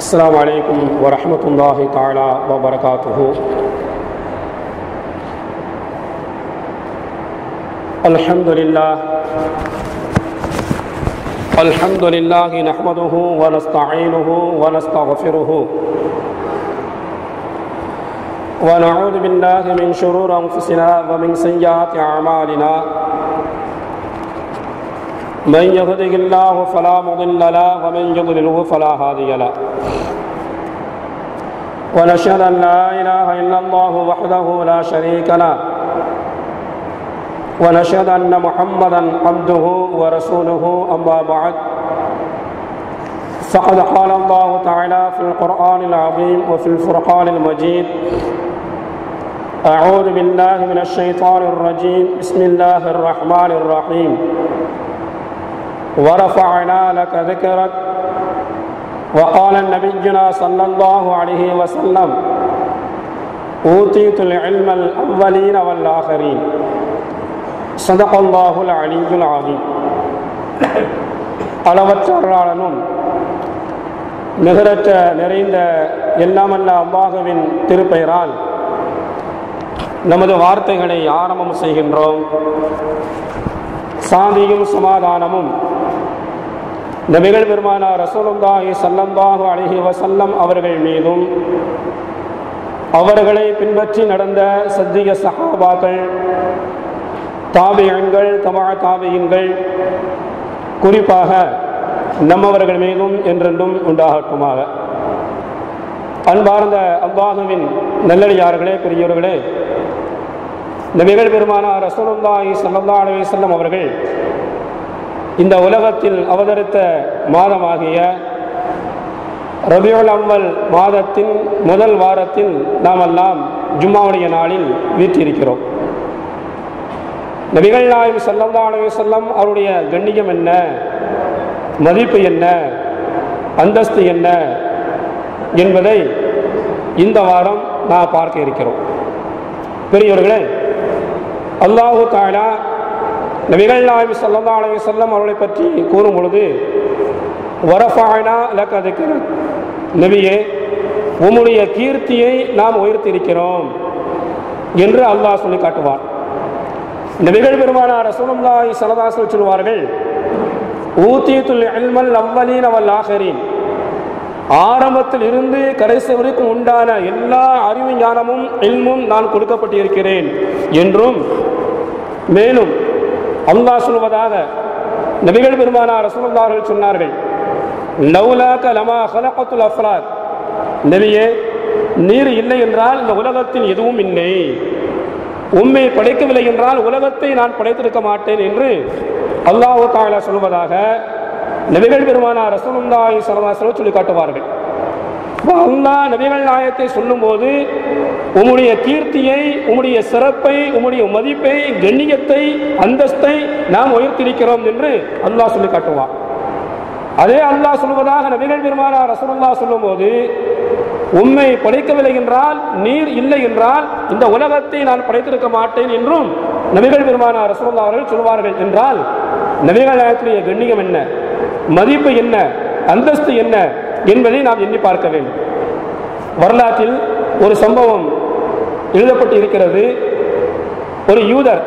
السلام عليكم ورحمة الله تعالى وبركاته. الحمد لله نحمده ونستعينه ونستغفره ونعوذ بالله من شرور أنفسنا ومن سيئات أعمالنا. من يهده الله فلا مضل له ومن يضلله فلا هادي له. ونشهد أن لا إله إلا الله وحده لا شريك له ونشهد أن محمدا عبده ورسوله. أما بعد فقد قال الله تعالى في القرآن العظيم وفي الفرقان المجيد: أعوذ بالله من الشيطان الرجيم. بسم الله الرحمن الرحيم. ورفعنا لك ذكرك. وقال نبينا صلى الله عليه وسلم: أوتيت العلم الأولين والآخرين. صدق الله العلي العظيم. அளவற்ற அருளாளனும் நிகரற்ற நிறைந்த எல்லாமல்ல அல்லாஹ்வின் திருப்பெயரால் நமது வார்த்தைகளை ஆரம்பம் செய்கின்றோம். சாந்தியும் சமாதானமும் நபிகள் பெருமானார் ரசூலுல்லாஹி ஸல்லல்லாஹு அலைஹி வஸல்லம் அவர்கள் மீதும் அவர்களை பின்பற்றி நடந்த சத்திய சஹாபாக்கள், தாபியீன்கள், தபா தாபியீன்கள், குறிப்பாக நம்மவர்கள் மீதும் என்றென்றும் உண்டாகட்டுமாக. அன்பார்ந்த அல்லாஹ்வின் நல்லடியார்களே, பெரியோர்களே, நபிகள் பெருமானார் ரசூலுல்லாஹி ஸல்லல்லாஹு அலைஹி வஸல்லம் அவர்கள் இந்த உலகத்தில் அவதரித்த மாதமாகிய ரபியுல் அவ்வல் மாதத்தின் முதல் வாரத்தில் நாமெல்லாம் ஜும்மாவுடைய நாளில் வீற்றிருக்கிறோம். நபிகள் நாயகம் ஸல்லல்லாஹு அலைஹி வஸல்லம் அவருடைய கண்ணியம் என்ன, மதிப்பு என்ன, அந்தஸ்து என்ன என்பதை இந்த வாரம் நான் பார்க்க இருக்கிறோம். பெரியவர்களே, அல்லாஹு தஆலா நபிகள் நாயகம் ஸல்லல்லாஹு அலைஹி வஸல்லம் அவர்களை பற்றி கூறும் பொழுது, வரஃபஅனா லக திக்ரக், நபியே உம்முடைய கீர்த்தியை நாம் உயர்த்தியிருக்கிறோம் என்று அல்லாஹ் சொல்லி காட்டுவார். நபிகள் பெருமானார் ரசூலுல்லாஹி ஸல்லல்லாஹு அலைஹி வஸல்லம் சொல்வார்கள்: ஊதீதுல் இல்மல் அவ்வலீன வல் ஆகிரீன், ஆரம்பத்தில் இருந்து கடைசி வரைக்கும் உண்டான எல்லா அறிவு ஞானமும் இல்மும் நான் கொடுக்கப்பட்டிருக்கிறேன் என்றும், மேலும் அல்லாஹ் சொல்வதாக நபிகள் பெருமானார் ரசூலுல்லாஹி அவர்கள் சொன்னார்கள்: லௌலாக லமா ஹலகத்துல் அஃப்லாக், நபியே நீர் இல்லை என்றால் இந்த உலகத்தில் எதுவும் இல்லை, உம்மை படைக்கவில்லை என்றால் உலகத்தை நான் படைத்திருக்க மாட்டேன் என்று அல்லாஹ் தஆலா சொல்வதாக நபிகள் பெருமானார் ரசூலுல்லாஹி ஸல்லல்லாஹு அலைஹி வஸல்லம் சொல்லி காட்டுவார்கள். அல்லாஹ் நபிகள் நாயகத்தை சொல்லும் போது உம்முடைய கீர்த்தியை, உம்முடைய சிறப்பை, உம்முடைய மதிப்பை, கண்ணியத்தை, அந்தஸ்தை நாம் உயர்த்திருக்கிறோம் என்று அல்லாஹ் சொல்லி காட்டுவார். அதே அல்லாஹ் சொல்வதாக நபிகள் பெருமானார் ரசூலுல்லாஹி சொல்லும் போது, உம்மை படைக்கவில்லை என்றால், நீர் இல்லை என்றால் இந்த உலகத்தை நான் படைத்திருக்க மாட்டேன் என்றும் நபிகள் பெருமானார் ரசூலுல்லாஹி அவர்கள் சொல்வார்கள். என்றால் நபிகள் நாயகத்துடைய கண்ணியம் என்ன, மதிப்பு என்ன, அந்தஸ்து என்ன என்பதை நாம் எண்ணி பார்க்க வேண்டும். வரலாற்றில் ஒரு சம்பவம் எழுதப்பட்டு இருக்கிறது. ஒரு யூதர்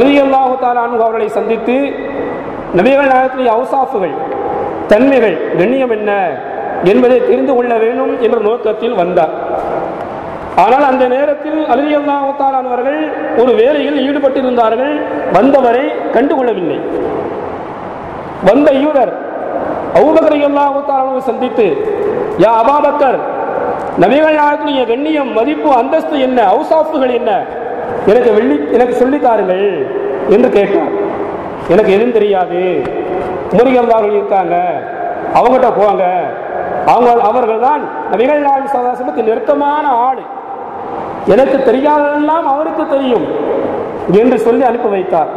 ரலியல்லாஹு தஆலா அன்ஹு அவர்களை சந்தித்து நபிகள் நாயகத்துடைய அவுசாஃபுகள், தன்மைகள், கண்ணியம் என்ன என்பதை தெரிந்து கொள்ள வேண்டும் என்ற நோக்கத்தில் வந்தார். ஆனால் அந்த நேரத்தில் ரலியல்லாஹு தஆலா அவர்கள் ஒரு வேலையில் ஈடுபட்டிருந்தார்கள். வந்தவரை கண்டுகொள்ளவில்லை. வந்த யூதர் அபூபக்கர் ரலியல்லாஹு தஆலா சந்தித்து, யா அபூபக்கர், நபிகள் நாயகத்துடைய கண்ணியம், மதிப்பு, அந்தஸ்து என்ன, அவுசாஃபுகள் என்ன, எனக்கு சொல்லித்தாருங்கள் என்று கேட்டார். எனக்கு எதுவும் தெரியாது, உமர் இருக்காங்க, அவங்ககிட்ட போவாங்க, அவர்கள் தான் நபிகள் நாயகம் ஸல்லல்லாஹு அலைஹி வஸல்லம் நெருக்கமான ஆளு, எனக்கு தெரியாததெல்லாம் அவருக்கு தெரியும் என்று சொல்லி அனுப்பி வைத்தார்.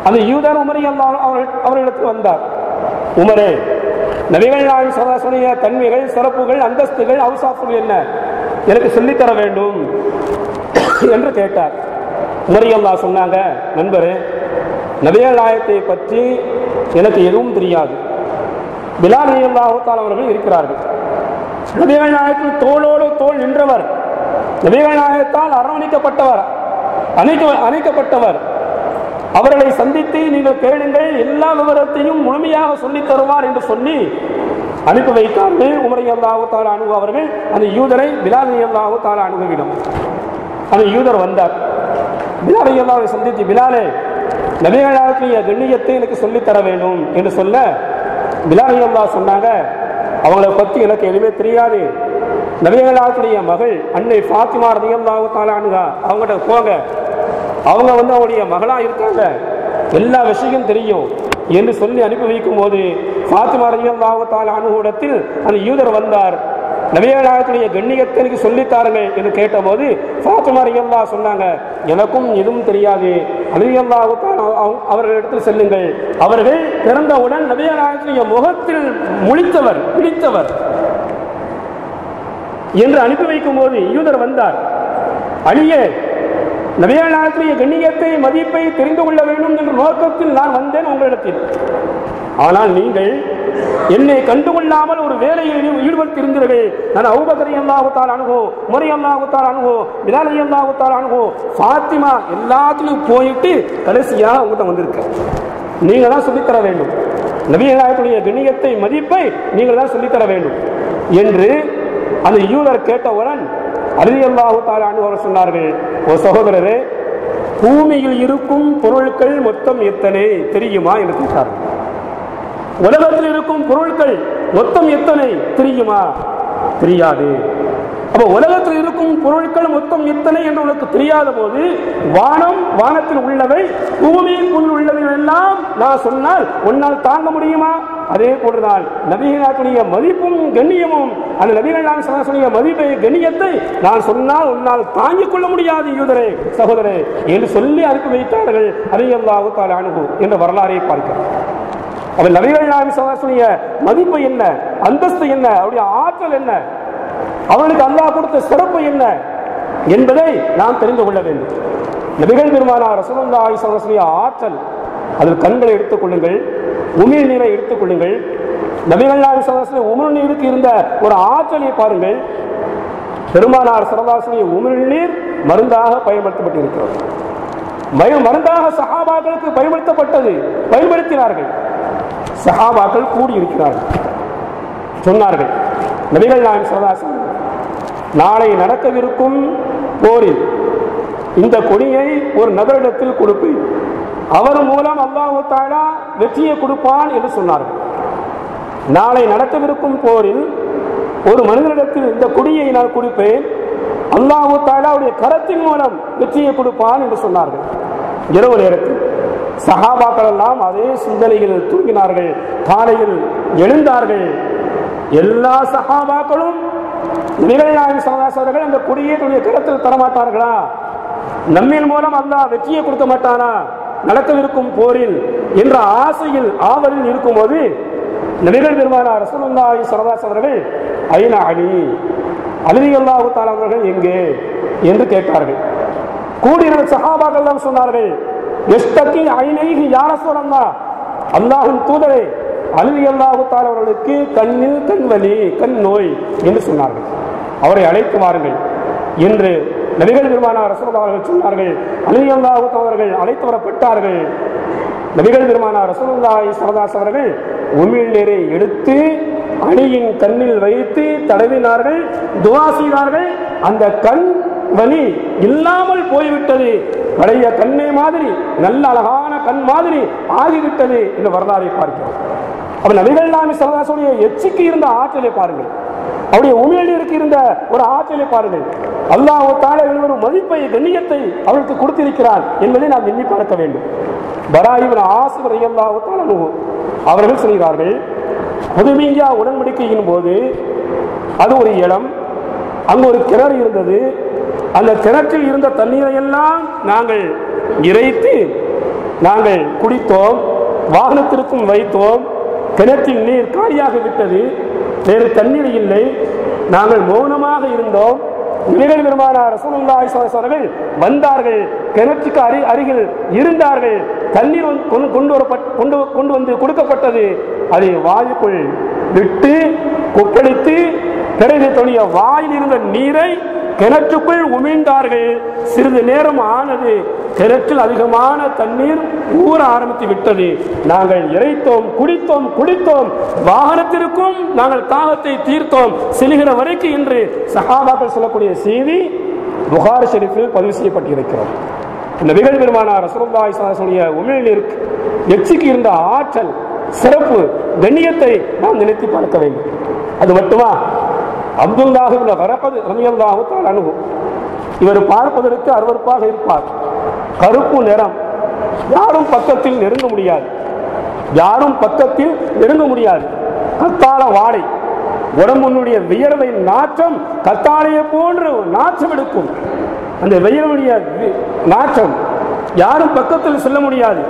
அந்த யூதர் உமர் அவர்களிடத்தில் வந்தார். உமரே, நபிகள் நாயகம் ஸல்லல்லாஹு அலைஹி வஸல்லம் தன்மைகள், சிறப்புகள், அந்தஸ்துகள், அவுசாஃபுகள் என்ன எனக்கு சொல்லித்தர வேண்டும் என்று கேட்டார். உமர் ரலியல்லாஹு சொன்னாங்க, நண்பரே, நபிகள் நாயகத்தை பற்றி எனக்கு எதுவும் தெரியாது, பிலால் ரலியல்லாஹு தஆலா அவர்கள் இருக்கிறார்கள். நபிகள் நாயகத்தில் தோளோடு தோள் நின்றவர், நபிகள் நாயகத்தால் அரவணைக்கப்பட்டவர், அணைக்கப்பட்டவர். அவர்களை சந்தித்து நீங்கள் கேளுங்கள், எல்லா விவரத்தையும் முழுமையாக சொல்லித் தருவார் என்று சொல்லி அனுப்பி வைத்தார்கள். உமர் ரலியல்லாஹு தஆலா அன்ஹு அவர்கள் அந்த யூதரை பிலால் ரலியல்லாஹு தஆலா அன்ஹுவிடம் அந்த யூதர் வந்தார். பிலால் ரலியல்லாஹு சந்தித்து, பிலாலே, நபிகள் நாயகத்தினுடைய கண்ணியத்தை எனக்கு சொல்லித் தர வேண்டும் என்று சொல்ல பிலால் ரலியல்லாஹு சொன்னாங்க, அவங்களை பற்றி எனக்கு எதுவுமே தெரியாது. நபிகள் நாயகத்தினுடைய மகள் அன்னை ஃபாத்திமா ரலியல்லாஹு தஆலா அன்ஹா அவங்ககிட்ட போங்க, அவங்க அவருடைய மகளா இருக்காங்க, எல்லா விஷயம் தெரியும் என்று சொல்லி அனுப்பி வைக்கும் போது ஃபாத்திமா ரலியல்லாஹு தஆலா அன்ஹுவிடத்தில் அந்த யூதர் வந்தார். நபிகள் நாயகத்துடைய கண்ணியத்தை எனக்கு சொல்லித்தாருங்க என்று கேட்டபோது ஃபாத்திமா ரலியல்லாஹு சொன்னாங்க, எனக்கும் எதுவும் தெரியாது, ரலியல்லாஹு தஆலா அவர்களிடத்தில் செல்லுங்கள். அவர்கள் பிறந்தவுடன் நபிகள் நாயகத்துடைய முகத்தில் பிடித்தவர் என்று அனுப்பி வைக்கும் போது யூதர் வந்தார். அலியே, நபிகள் நாயகத்துடைய கண்ணியத்தை மதிப்பை தெரிந்து கொள்ள வேண்டும் என்ற நோக்கத்தில் நான் வந்தேன் உங்களிடத்தில். ஆனால் நீங்கள் என்னை கண்டுகொள்ளாமல் ஒரு வேலையில் ஈடுபட்டிருந்தீர்கள். நான் அபூபக்கர் ரலியல்லாஹு தஆலா அன்ஹு, உமர் ரலியல்லாஹு தஆலா அன்ஹு, பிலால் ரலியல்லாஹு தஆலா அன்ஹு, ஃபாத்திமா எல்லாத்துலயும் போயிட்டு கடைசியாக உங்கள்கிட்ட வந்திருக்க. நீங்க தான் சொல்லித்தர வேண்டும், நபிகள் நாயகத்துடைய கண்ணியத்தை மதிப்பை நீங்கள் தான் சொல்லித்தர வேண்டும் என்று அந்த யூதர் கேட்டவுடன் ரலியல்லாஹு தஆலா அன்ஹு அவர்கள் சொன்னார்கள், ஓ சகோதரரே, பூமியில் இருக்கும் பொருட்கள் மொத்தம் எத்தனை தெரியுமா என்று கேட்டார்கள். உலகத்தில் இருக்கும் பொருட்கள் மொத்தம் எத்தனை தெரியுமா? தெரியாது. அப்ப உலகத்தில் இருக்கும் பொருட்கள் மொத்தம் எத்தனை என்று உனக்கு தெரியாத போது வானத்தில் உள்ளவை பூமியில் உள்ளவை எல்லாம் நான் சொன்னால் உன்னால் தாங்க முடியுமா? அதே போன்றுதான் நபிகளுடைய மதிப்பும் கண்ணியமும், அந்த நபிகள் மதிப்பை கண்ணியத்தை நான் சொன்னால் உன்னால் தாங்கிக் கொள்ள முடியாது யூதரே, சகோதரே என்று சொல்லி அனுப்பி வைத்தார்கள். ரலியல்லாஹு தஆலா அன்ஹு என்ற வரலாறை பார்க்கிறோம். அவன் நபிகள் நாயகத்துடைய மதிப்பு என்ன, அந்தஸ்து என்ன, அவருடைய ஆற்றல் என்ன, அவனுக்கு அல்லாஹ் கொடுத்த சிறப்பு என்ன என்பதை நாம் தெரிந்து கொள்ள வேண்டும். நபிகள் பெருமானார் ரசூலுல்லாஹி ஸல்லல்லாஹு அலைஹி வஸல்லம் ஆற்றல், அதில் கண்களை எடுத்துக் கொள்ளுங்கள், உமிழ் நீரை எடுத்துக் கொள்ளுங்கள். நபிகள் நாயகம் ஸல்லல்லாஹு அலைஹி வஸல்லம் உமிழ் நீருக்கு இருந்த ஒரு ஆற்றலை பாருங்கள். பெருமானார் ஸல்லல்லாஹு அலைஹி வஸல்லம் உமிழ் நீர் மருந்தாக பயன்படுத்தப்பட்டிருக்கிறது. மருந்தாக சஹாபாக்களுக்கு பயன்படுத்தினார்கள். சஹாபாக்கள் கூடி இருக்கிறார்கள். சொன்னார்கள், நபிகள் நாயகம் ஸல்லல்லாஹு அலைஹி வஸல்லம் நாளை நடக்கவிருக்கும் போரில் இந்த கொடியை ஒரு நபரிடத்தில் கொடுப்பேன், அவர் மூலம் அல்லாஹ் தஆலா வெற்றியை கொடுப்பான் என்று சொன்னார்கள். நாளை நடக்கவிருக்கும் போரில் ஒரு மனிதனிடத்தில் இந்த கொடியை நான் கொடுப்பேன், அல்லாஹ் தஆலாவுடைய கரத்தின் மூலம் வெற்றியை கொடுப்பான் என்று சொன்னார்கள். இரவு நேரத்தில் சஹாபாக்கள் எல்லாம் அதே சிந்தனையில் தூங்கினார்கள். காலையில் எழுந்தார்கள். எல்லா சஹாபாக்களும் நபிகள் நாயகம் ஸல்லல்லாஹு அலைஹி வஸல்லம் அந்த கொடியை தன்னுடைய கரத்தில் தரமாட்டார்களா? நம்மின் மூலம் அல்லாஹ் வெற்றியை கொடுக்க மாட்டானா நடக்கவிருக்கும் போரில் என்ற ஆசையில் ஆவலில் இருக்கும்போது நபிகள் பெருமானார் ரசூலுல்லாஹி ஸல்லல்லாஹு அலைஹி வஸல்லம் அவர்கள் ஐன அலி, ரலியல்லாஹு தஆலா அவர்கள் எங்கே என்று கேட்டார்கள். கூடியிருந்த சஹாபாக்கள் எல்லாம் சொன்னார்கள், யஸ்தகி ஐனைஹி யா ரசூலல்லாஹ், அல்லாஹ்வின் தூதரே, ரலியல்லாஹு தஆலா அவர்களுக்கு கண்ணில் கண்வலி, கண் நோய் என்று சொன்னார்கள். அவரை அழைத்து வாருங்கள் என்று நபிகள் பெருமானார் ரசூலுல்லாஹி அவர்கள் சொன்னார்கள். ரலியல்லாஹு தஆலா அவர்கள் அழைத்து வரப்பட்டார்கள். நபிகள் பெருமானார் ரசூலுல்லாஹி ஸல்லல்லாஹு அலைஹி அவர்கள் உமிழ் நீரை எடுத்து அணியின் கண்ணில் வைத்து தடவினார்கள், துஆ செய்தார்கள். அந்த கண் வலி இல்லாமல் போய்விட்டது, பழைய கண்ணை மாதிரி, நல்ல அழகான கண் மாதிரி ஆகிவிட்டது என்று வரலாறை பார்க்கிறோம். அப்ப நபிகள் நாயகம் ஸல்லல்லாஹு அலைஹி வஸல்லம் எச்சிக்கு இருந்த ஆற்றலை பாருங்கள், அவருடைய உமிழ்நீருக்கு இருந்த ஒரு ஆற்றலை பாருங்கள். அல்லாஹ் தஆலா ஒரு மதிப்பை கண்ணியத்தை அவருக்கு கொடுத்திருக்கிறார் என்பதை நாம் எண்ணி பார்க்க வேண்டும். பரா இப்னு ஆசிம் ரலியல்லாஹு தஆலா அன்ஹு அவர்கள் சொல்கிறார்கள், ஹுதைபிய்யா உடன்படிக்கையின் போது அது ஒரு இடம், அங்கு ஒரு கிணறு இருந்தது. அந்த கிணற்றில் இருந்த தண்ணீரை எல்லாம் நாங்கள் இறைத்து நாங்கள் குடித்தோம், வாகனத்திற்கும் வைத்தோம். கிணற்றில் நீர் காலியாகி விட்டது, வேறு தண்ணீர் இல்லை. நாங்கள் மௌனமாக இருந்தோம். நபிகள் பெருமானார் ரசூலுல்லாஹி ஸல்லல்லாஹு அலைஹி வஸல்லம் வந்தார்கள், கிணற்றுக்கு அருகில் இருந்தார்கள். தண்ணீர் கொண்டு வந்து கொடுக்கப்பட்டது. அதை வாயுக்குள் விட்டு கொப்பளித்து பிறகு தன்னுடைய வாயில் இருந்த நீரை கிணற்றுக்குள் உமிழ்ந்தார்கள். சிறிது நேரம் ஆனது, கிணற்றில் அதிகமான தண்ணீர் ஊற ஆரம்பித்து விட்டது. நாங்கள் இறைத்தோம், குடித்தோம், வாகனத்திற்கும் நாங்கள் தாகத்தை தீர்த்தோம், செல்கிற வரைக்கும் என்று சஹாபாக்கள் சொல்லக்கூடிய செய்தி புகாரி ஷரீஃபில் பதிவு செய்யப்பட்டிருக்கிறது. நபிகள் பெருமானார் ரசூலுல்லாஹி ஸல்லல்லாஹு அலைஹி வஸல்லம் உமிழ்நீருக்கு எச்சிக்கு இருந்த ஆற்றல், சிறப்பு, கண்ணியத்தை நாம் நினைத்து பார்க்க வேண்டும். அது மட்டுமா, அப்துல்லாஹ் இப்னு கரகத் ரலியல்லாஹு தஆலா அன்ஹு, இவர் பார்ப்பதற்கு அருவருப்பாக இருப்பார். கருப்பு நிறம், யாரும் பக்கத்தில் நெருங்க முடியாது. கத்தாழ வாடை, உடம்புடைய வியர்வை நாற்றம் கத்தாழையை போன்று நாற்றம் எடுக்கும். அந்த வியர்வுடைய நாற்றம் யாரும் பக்கத்தில் செல்ல முடியாது.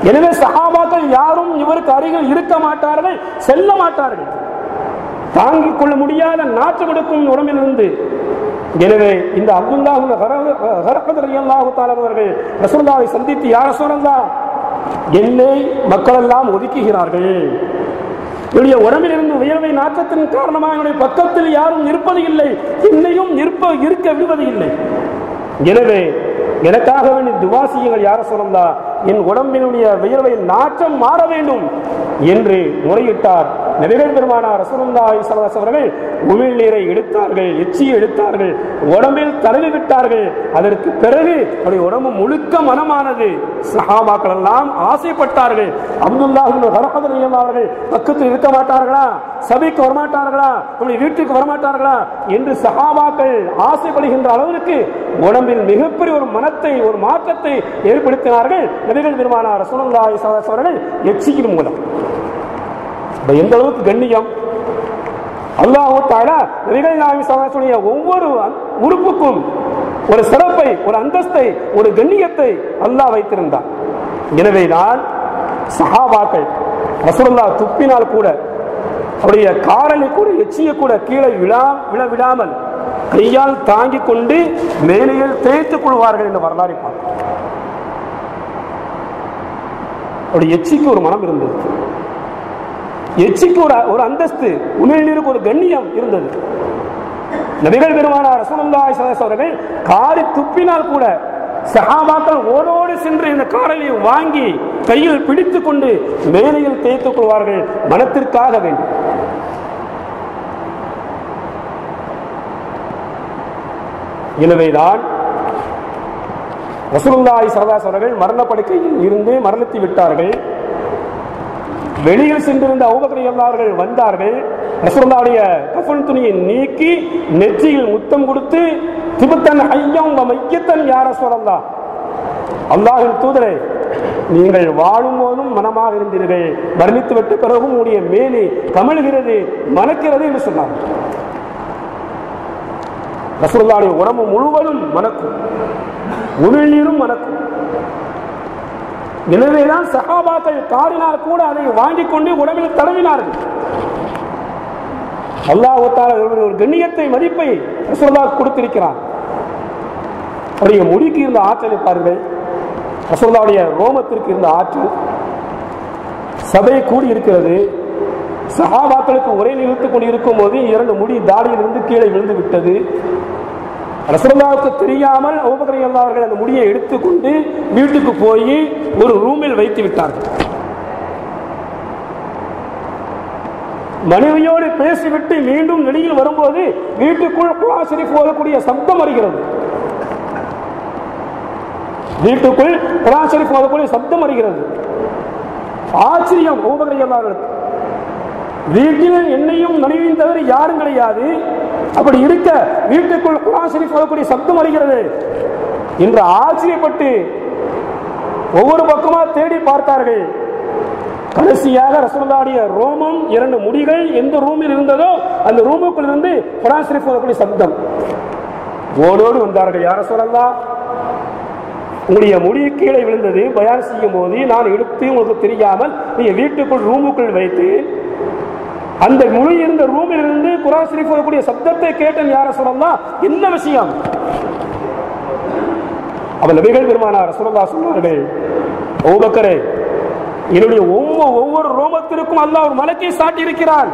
எனவே சஹாபாக்கள் யாரும் இவருக்கு அருகில் இருக்க மாட்டார்கள், செல்ல மாட்டார்கள். தாங்கிக் கொள்ள முடியாத நாற்றம் எடுக்கும் உடம்பிலிருந்து. எனவே இந்த அப்துல்லாஹ் ரலியல்லாஹு தஆலா அவர்கள் ரசூலுல்லாஹை சந்தித்து, யா ரசூலல்லாஹ், என்னை மக்கள் எல்லாம் ஒதுக்குகிறார்கள், என்னுடைய உடம்பிலிருந்து வியர்வை நாற்றத்தின் காரணமாக என்னுடைய பக்கத்தில் யாரும் இருப்பது இல்லை, என்னையும் இருக்க விடுவது இல்லை. எனவே எனக்காக வேண்டி துஆ செய்யுங்கள் யா ரசூலல்லாஹ், என் உடம்பினுடைய வியர்வை நாற்றம் மாற வேண்டும் என்று முறையிட்டார். நபிகள் பெருமானார் ரசூலுல்லாஹி ஸல்லல்லாஹு அலைஹி வஸல்லம் அவர்கள் உமிழ்நீரை எடுத்தார்கள், எச்சியை எடுத்தார்கள், உடம்பில் தடவி விட்டார்கள். அதற்கு பிறகு அவருடைய உடம்பு முழுக்க மனமானது. சஹாபாக்கள் எல்லாம் ஆசைப்பட்டார்கள், அப்துல்லாஹ் இப்னு கரகத் ரலியல்லாஹு அவர்கள் பக்கத்தில் இருக்க மாட்டார்களா, சபைக்கு வரமாட்டார்களா, நம்முடைய வீட்டுக்கு வரமாட்டார்களா என்று சஹாபாக்கள் ஆசைப்படுகின்ற அளவிற்கு உடம்பில் மிகப்பெரிய ஒரு மனத்தை, ஒரு மாற்றத்தை ஏற்படுத்தினார்கள் நபிகள் பெருமானார் ரசூலுல்லாஹி ஸல்லல்லாஹு அலைஹி வஸல்லம் அவர்கள் எச்சியின் மூலம். எந்த அளவுக்கு கண்ணியம்! அல்லாஹ் தஆலா நபிகள் நாயகம் ஸல்லல்லாஹு அலைஹி வஸல்லம் ஒவ்வொரு உறுப்புக்கும் ஒரு சிறப்பை, ஒரு அந்தஸ்தை, ஒரு கண்ணியத்தை அல்லாஹ் வைத்திருந்தார். எனவேதான் சஹாபாக்கள் ரசூலுல்லாஹ் துப்பினால் கூட, அவருடைய காரலை கூட, எச்சியை கூட கீழே விழாமல் கையால் தாங்கிக் கொண்டு மேலையில் தேய்த்துக் கொள்வார்கள் என்ற வரலாறு பார்க்கிறோம். அவருடைய எச்சிக்கு ஒரு மனம் இருந்தது, எச்சிக்கு ஒரு அந்தஸ்து, உமிழ்நீருக்கு ஒரு கண்ணியம் இருந்தது. நபிகள் பெருமானார் ரசூலுல்லாஹி ஸல்லல்லாஹு அலைஹி வஸல்லம் காரி துப்பினால் கூட சஹாபாக்கள் ஓடோடு சென்று இந்த காரலை வாங்கி கையில் பிடித்துக் கொண்டு மேலையில் தேய்த்துக் கொள்வார்கள், மனத்திற்காக வேண்டும். எனவேதான் ரசூலுல்லாஹி ஸல்லல்லாஹு அலைஹி வஸல்லம் மரணப்படுக்கையில் இருந்து மரணித்து விட்டார்கள். வெளியில் சென்றிருந்த அபூபக்கர் ரலியல்லாஹு அவர்கள் வந்தார்கள். ரசூலுல்லாஹ்வுடைய கஃன் துணியை நீக்கி நெற்றியில் முத்தம் கொடுத்து, திபுத்தன் ஹய்யம் வ மையத்தன் யா ரசூலல்லாஹ், அல்லாஹ்வின் தூதரே, நீங்கள் வாழும் போதும் மனமாக இருந்தீர்கள், மரணித்து விட்ட பிறகும் உடைய மேனி கமழ்கிறது, மணக்கிறது என்று சொன்னார்கள். ரசூலுல்லாஹ்வுடைய உடம்பு முழுவதும் மணக்கும், உமிழ்நீரும் மணக்கும். எனவேதான் சஹாபாக்கள் காரினால் கூட அதை வாங்கிக் கொண்டு உடம்பில் தடவினார்கள். அல்லாஹ் தஆலா ஒரு கண்ணியத்தை, மதிப்பை ரசூலுல்லாஹ் கொடுத்திருக்கிறார். அவருடைய முடிக்கு இருந்த ஆற்றலை பாருங்கள், ரசூலுல்லாஹ்வுடைய ரோமத்திற்கு இருந்த ஆற்றல். சபை கூடி இருக்கிறது, சஹாபாக்களுக்கு உரை நிறுத்திக் கொண்டு இருக்கும் போது 2 முடி தாடியிலிருந்து கீழே விழுந்து விட்டது. ரசூலுல்லாஹ்வுக்கு தெரியாமல் அபூபக்கர் ரலியல்லாஹு அவர்கள் அந்த முடியை எடுத்துக்கொண்டு வீட்டுக்கு போய் ஒரு ரூமில் வைத்து விட்டார்கள். மனைவியோடு பேசிவிட்டு மீண்டும் வெளியில் வரும்போது வீட்டுக்குள் குர்ஆன் ஷரீஃப் ஓதக்கூடிய சப்தம் வருகிறது. வீட்டுக்குள் குர்ஆன் ஷரீஃப் ஓதக்கூடிய சப்தம் வருகிறது. ஆச்சரியம் அபூபக்கர் ரலியல்லாஹு அவர்களுக்கு. வீட்டில் என்னையும் மனைவியும் தவிர யாரும் கிடையாது, அப்படி இருக்க வீட்டுக்குள் குர்ஆன் ஷரீஃப் ஓதக்கூடிய சப்தம் வருகிறது என்று ஆச்சரியப்பட்டு ஒவ்வொரு பக்கமா தேடி பார்த்தார்கள். கடைசியாக ரசூலுல்லாஹ்வுடைய ரோமம் 2 முடிகள் எந்த ரூமில் இருந்ததோ அந்த ரூமுக்குள் இருந்து குர்ஆன் ஷரீஃப் ஓதக்கூடிய சப்தம். ஓடோடு வந்தார்கள், யா ரசூலல்லாஹ், உங்களுடைய முடி கீழே விழுந்தது, பயான் செய்யும் போது நான் எடுத்து உங்களுக்கு தெரியாமல் நீங்க வீட்டுக்குள் ரூமுக்குள் வைத்து அந்த முழு இருந்த ரூமில் இருந்து குர்ஆன் ஷரீஃப் ஓதக்கூடிய சப்தத்தை கேட்டேன் யா ரசூலல்லாஹ், என்ன விஷயம்? அப்ப நபிகள் பெருமானார் ரசூலுல்லாஹ் சொன்னார்கள், அபூபக்கரே, என்னுடைய ஒவ்வொரு ரோமத்திற்கும் அல்லாஹ் ஒரு மலக்கை சாட்டி இருக்கிறான்.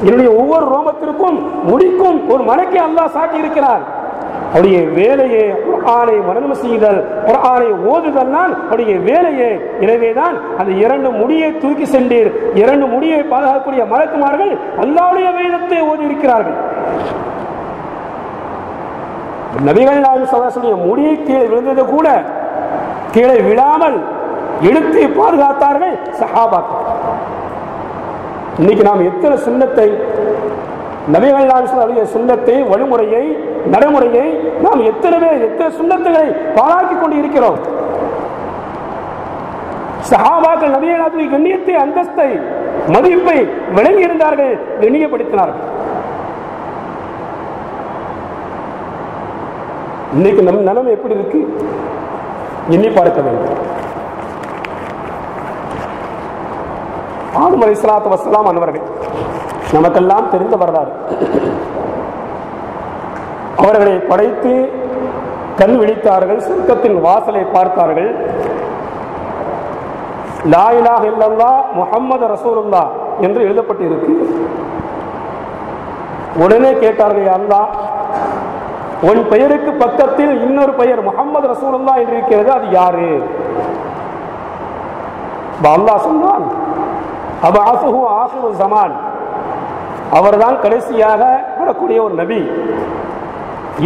என்னுடைய ஒவ்வொரு ரோமத்திற்கும் முடிக்கும் ஒரு மலக்கை அல்லாஹ் சாட்டி இருக்கிறான். அவருடைய வேலையே குர்ஆனை மனனம் செய்தல், குர்ஆனை ஓதுதல் தான் அவருடைய வேலையே. எனவேதான் அந்த 2 முடியை தூக்கி சென்று 2 முடியை பாதுகாக்கக்கூடிய மலக்குமார்கள் அல்லாஹ்வுடைய வேதத்தை ஓதி இருக்கிறார்கள். நபிகள் நாயகம் ஸல்லல்லாஹு அலைஹி வஸல்லம் முடியை கீழே விழுந்தது கூட கீழே விழாமல் எடுத்து பாதுகாத்தார்கள் சஹாபாக்கள். இன்னைக்கு நாம் எத்தனை சுன்னத்தை, நபிகள் நாயகம் சுன்னத்தை, வழிமுறையை, நடைமுறையை நாம் எத்தனை சுன்னத்துகளை பாராட்டிக் கொண்டு இருக்கிறோம். சஹாபாக்கள் நபிகள் நாயகத்தின் கண்ணியத்தை, அந்தஸ்தை, மதிப்பை விளங்கி இருந்தார்கள், கண்ணியப்படுத்தினார்கள். இன்னைக்கு நம் நிலைமை எப்படி இருக்கு எண்ணி பார்க்க வேண்டும். ஆதம் அலைஹிஸ்ஸலாத்து வஸ்ஸலாம் அன்னவர்கள் நமக்கெல்லாம் தெரிந்த வரலாறு. அவர்களை படைத்து கண் விழித்தார்கள், சொர்க்கத்தின் வாசலை பார்த்தார்கள். லா இலாஹ இல்லல்லாஹ் முஹம்மது ரசூலுல்லாஹ் என்று எழுதப்பட்டிருக்கு. உடனே கேட்டார்கள், அல்லாஹ் உன் பெயருக்கு பக்கத்தில் இன்னொரு பெயர் முஹம்மது ரசூலுல்லாஹ் என்று இருக்கிறது, அது யாரு? அல்லாஹ் சொன்னான், அபஅஸஹு ஆகிரு ஸமான், அவர்தான் கடைசியாக வரக்கூடிய ஒரு நபி.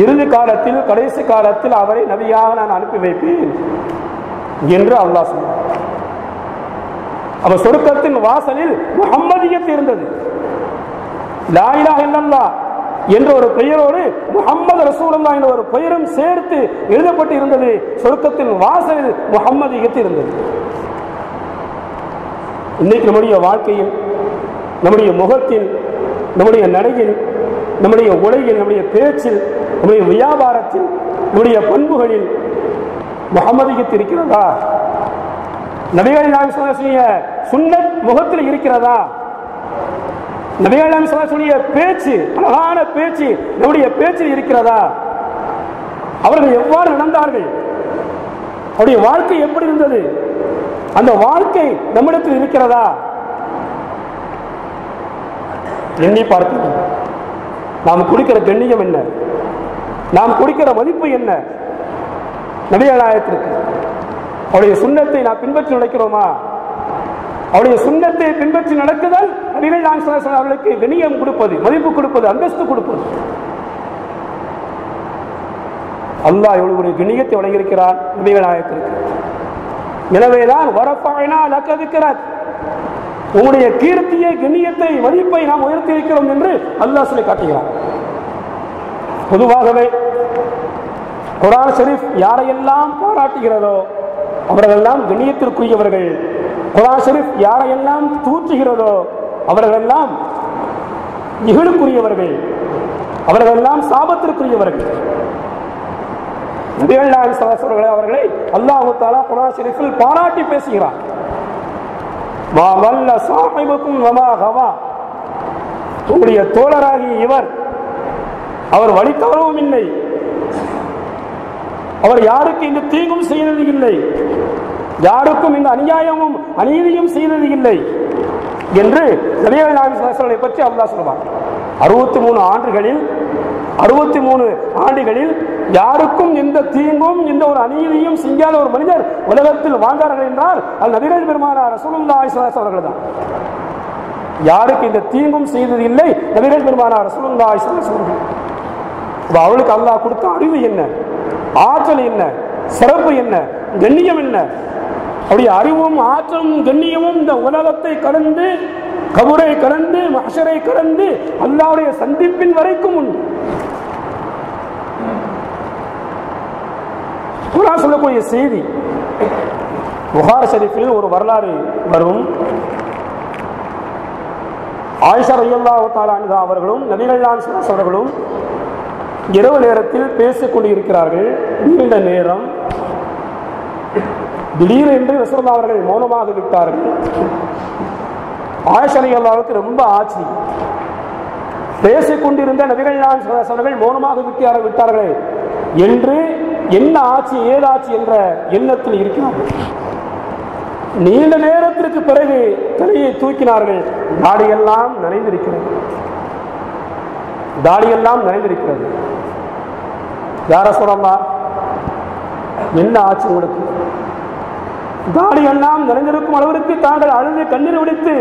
இறுதி காலத்தில், கடைசி காலத்தில் அவரை நபியாக நான் அனுப்பி வைப்பேன் என்று அல்லாஹ் சொன்னார். அவர் சொர்க்கத்தின் வாசலில் முஹம்மதியத் இருந்தது. லா இலாஹ இல்லல்லாஹ் என்ற ஒரு பெயரோடு முஹம்மது ரசூலுல்லாஹ் என்ற ஒரு பெயரும் சேர்த்து எழுதப்பட்டு இருந்தது. சொர்க்கத்தின் வாசலில் முஹம்மதியத் இருந்தது. இன்னைக்கு நம்முடைய வாழ்க்கையில், நம்முடைய முகத்தில், நம்முடைய நடையில், நம்முடைய உடையில், நம்முடைய பேச்சில், நம்முடைய வியாபாரத்தில், நம்முடைய பண்புகளில் முஹம்மதியத் இருக்கிறதா? நபிகள் நாயகம் ஸல்லல்லாஹு அலைஹி வஸல்லம் சுன்னத் முகத்தில் இருக்கிறதா? நபிகள் நாயகம் ஸல்லல்லாஹு அலைஹி வஸல்லம் பேச்சு, அழகான பேச்சு நம்முடைய பேச்சில் இருக்கிறதா? அவர்கள் எவ்வாறு நடந்தார்கள்? அவருடைய வாழ்க்கை எப்படி இருந்தது? அந்த வாழ்க்கை நம்மிடத்தில் இருக்கிறதா? எண்ணி பார்க்கணும். நாம் கொடுக்கிற கண்ணியம் என்ன? நாம் கொடுக்கிற மதிப்பு என்ன? நபிகள் நாயகத்திற்கு அவருடைய சுன்னத்தை நாம் பின்பற்றி நடக்கிறோமா? அவருடைய சுன்னத்தை பின்பற்றி நடக்குதல் நபிகள் நாயகம் ஸல்லல்லாஹு அலைஹி வஸல்லம் அவர்களுக்கு கண்ணியம் கொடுப்பது, மதிப்பு கொடுப்பது, அந்தஸ்து கொடுப்பது. அல்லாஹ் எவ்வளவு ஒரு கண்ணியத்தை வழங்கியிருக்கிறார் நபிகள் நாயகத்திற்கு. எனவேதான் வரஃபஅனா லக திக்ரக், உங்களுடைய கீர்த்தியை, கண்ணியத்தை, மதிப்பை நாம் உயர்த்தி இருக்கிறோம் என்று அல்லாஹ் சொல்லி காட்டுகிறார். பொதுவாகவே குர்ஆன் ஷரீஃப் யாரையெல்லாம் பாராட்டுகிறதோ அவர்களெல்லாம் கண்ணியத்திற்குரியவர்கள். குர்ஆன் ஷரீஃப் யாரையெல்லாம் தூற்றுகிறதோ அவர்களெல்லாம் இகழுக்குரியவர்கள், அவர்களெல்லாம் சாபத்திற்குரியவர்கள். நபிகள் நாயகம் ஸல்லல்லாஹு அலைஹி வஸல்லம் அவர்களை அல்லாஹ் தஆலா குர்ஆன் ஷரீஃபில் பாராட்டி பேசுகிறார். மா வல்ல சாஹிபுக்கும் வமா கவா, உங்களுடைய தோழராகிய இவர் அவர் வழி தவறவும் இல்லை, அவர் யாருக்கு இந்த தீங்கும் செய்தது இல்லை, யாருக்கும் இந்த அநியாயமும் அநீதியும் செய்தது இல்லை என்று நபிகள் நாயகம் ஸல்லல்லாஹு அலைஹி வஸல்லம் பற்றி அல்லாஹ் சொல்வார். 63 ஆண்டுகளில் யாருக்கும் எந்த தீங்கும் எந்த ஒரு அநீதியும் செய்யாத ஒரு மனிதர் உலகத்தில் வாழ்ந்தார்கள் என்றால் அது நபிகள் பெருமானார் ரசூலுல்லாஹி ஸல்லல்லாஹு அலைஹி வஸல்லம் அவர்கள் தான். யாருக்கு இந்த தீங்கும் செய்தது இல்லை, நபிகள் பெருமானார் ரசூலுல்லாஹி ஸல்லல்லாஹு அலைஹி வஸல்லம். அவளுக்கு அல்லாஹ் கொடுத்த அறிவு என்ன, ஆற்றல் என்ன, சிறப்பு என்ன, கண்ணியம் என்ன? அவருடைய அறிவும் ஆற்றலும் கண்ணியமும் இந்த உலகத்தை கடந்து, கபரை கடந்து, மஹ்ஷரை கடந்து அல்லாஹ்வுடைய சந்திப்பின் வரைக்கும் உண்டு. குர்ஆன் சொல்லக்கூடிய செய்தி புகாரி ஷரீஃபில் ஒரு வரலாறு வரும். ஆயிஷா ரலியல்லாஹு தஆலா அன்ஹா அவர்களும் நபிகள் நாயகம் ஸல்லல்லாஹு அலைஹி அவர்களும் இரவு நேரத்தில் பேசிக் கொண்டிருக்கிறார்கள். நீண்ட நேரம். திடீரென்று ரசூலுல்லாஹ் அவர்கள் மௌனமாக விட்டார்கள். ஆயிஷா ரலியல்லாஹுக்கு ரொம்ப ஆச்சரியம். பேசிக் கொண்டிருந்த நபிகள் நாயகம் ஸல்லல்லாஹு அலைஹி அவர்கள் மௌனமாக விட்டார்களே என்று என்ன ஆட்சி ஏதாட்சி என்ற எண்ணத்தில் இருக்கிறார்கள். நீண்ட நேரத்திற்கு பிறகு தலையை தூக்கினார்கள். தாடியெல்லாம் நனைந்திருக்கிறது. தாடியெல்லாம் நனைந்திருக்கிறது. யார சொல்லலாம், என்ன ஆச்சு உங்களுக்கு? தாடியெல்லாம் நனைந்திருக்கும் அளவிற்கு தாங்கள் அழுது கண்ணீர் விடுத்து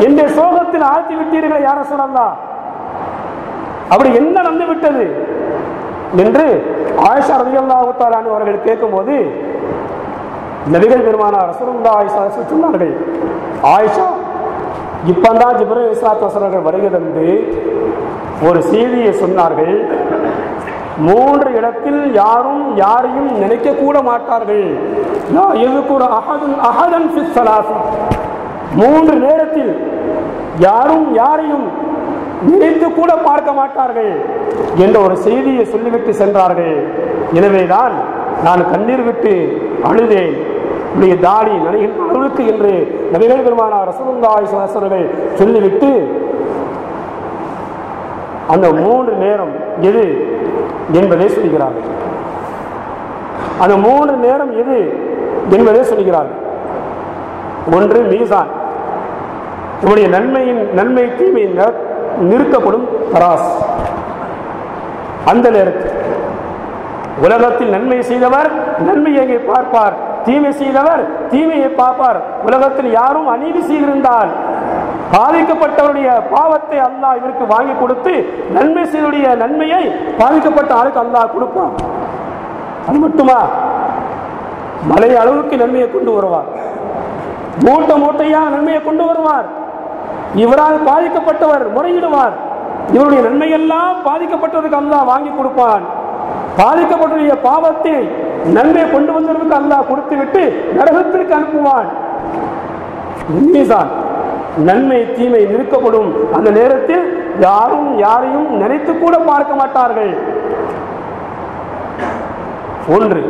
எந்த சோகத்தில் ஆழ்த்தி விட்டீர்கள் யார சொல்லலாம்? அப்படி என்ன நடந்து விட்டது என்று ஆயிஷா ரலியல்லாஹு தஆலா அன்ஹா அவர்கள் கேட்கும்போது நபிகள் பெருமானார் ரசூலுல்லாஹி ஸல்லல்லாஹு அலைஹி வஸல்லம் சொன்னார்கள், ஆயிஷா இப்பந்தான் ஜிப்ரீல் அலைஹிஸ்ஸலாத்து வஸலாம் வருகை தந்து ஒரு செய்தியை சொன்னார்கள். 3 இடத்தில் யாரும் யாரையும் நினைக்க கூட மாட்டார்கள். 3 நேரத்தில் யாரும் யாரையும் நினைத்து கூட பார்க்க மாட்டார்கள் என்ற ஒரு செய்தியை சொல்லிவிட்டு சென்றார்கள். எனவேதான் நான் கண்ணீர் விட்டு அழுதேன், உடைய தாடி நனைகின்ற அளவுக்கு என்று நபிகள் பெருமானார் ரசூலுல்லாஹி ஸல்லல்லாஹு அலைஹி வஸல்லம் சொல்லிவிட்டு அந்த 3 நேரம் எது என்பதை சொல்கிறார்கள். அந்த 3 நேரம் எது என்பதை சொல்கிறார்கள். ஒன்று மீசான், நம்முடைய நன்மை தீமை நிறுத்தப்படும் தராஸ். அந்த நேரத்தில் உலகத்தில் நன்மை செய்தவர் நன்மையை பார்ப்பார், தீமை செய்தவர் தீமையை பார்ப்பார். உலகத்தில் யாரும் அநீதி செய்திருந்தால் பாதிக்கப்பட்டவருடைய பாவத்தை அல்லாஹ் இவருக்கு வாங்கி கொடுத்து நன்மை செய்தவருடைய நன்மையை பாதிக்கப்பட்ட ஆளுக்கு அல்லாஹ் கொடுப்பான். அது மட்டுமா, மலை அளவுக்கு நன்மையை கொண்டு வருவார், மூட்டையா நன்மையை கொண்டு வருவார். இவரால் பாதிக்கப்பட்டவர் முறையிடுவார், இவருடைய நன்மையெல்லாம் பாதிக்கப்பட்டவருக்கு அல்லாஹ் வாங்கி கொடுப்பான். பாதிக்கப்பட்டுடைய பாவத்தை நன்மை கொண்டு வந்தவருக்கு அல்லாஹ் கொடுத்து விட்டு நரகத்திற்கு அனுப்புவான். நன்மை தீமை நிறுத்தப்படும் அந்த நேரத்தில் யாரும் யாரையும் நினைத்து கூட பார்க்க மாட்டார்கள். ஒன்று.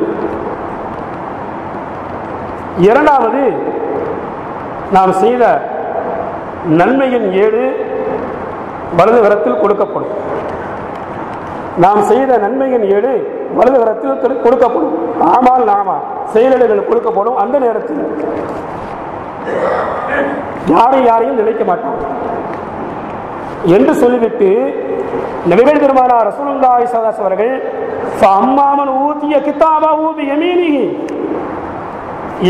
இரண்டாவது, நாம் செய்த நன்மையின் 7 வலது கரத்தில் கொடுக்கப்படும். நாம் செய்த நன்மையின் 7 வலது கரத்தில் கொடுக்கப்படும். ஆமால் நாமா செயல்கள் கொடுக்கப்படும். அந்த நேரத்தில் யாரையும் நினைக்க மாட்டாங்க என்று சொல்லிவிட்டு நபிகள் பெருமானார் ரசூலுல்லாஹி ஸல்லல்லாஹு அலைஹி அவர்கள் ஃபஅம்மாமன் ஊதிய கிதாபஹு பியமீனிஹி,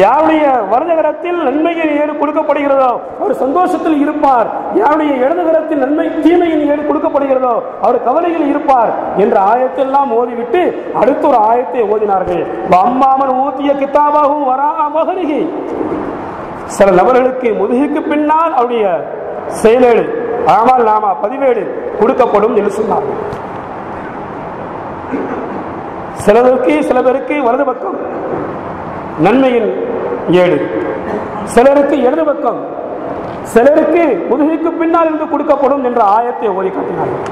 யாருடைய வலது கரத்தில் நன்மையின் 7 கொடுக்கப்படுகிறதோ அவர் சந்தோஷத்தில் இருப்பார், யாருடைய இடது கரத்தில் நன்மை தீமையின் 7 கொடுக்கப்படுகிறதோ அவர் கவலையில் இருப்பார் என்ற ஆயத்தெல்லாம் ஓதிவிட்டு அடுத்த ஒரு ஆயத்தை ஓதினார்கள். அம்மாமன் ஊதிய கிதாபஹு வரா மஹரிஹி, சில நபர்களுக்கு முதுகுக்கு பின்னால் அவருடைய செயலேடு ஆமால் நாமா 17 கொடுக்கப்படும் என்று சொன்னார்கள். சில பேருக்கு வலது பக்கம் நன்மையின் 7, சிலருக்கு இடது பக்கம், சிலருக்கு முதுகுக்கு பின்னால் இருந்து கொடுக்கப்படும் என்ற ஆயத்தை ஓதி காட்டினார்கள்.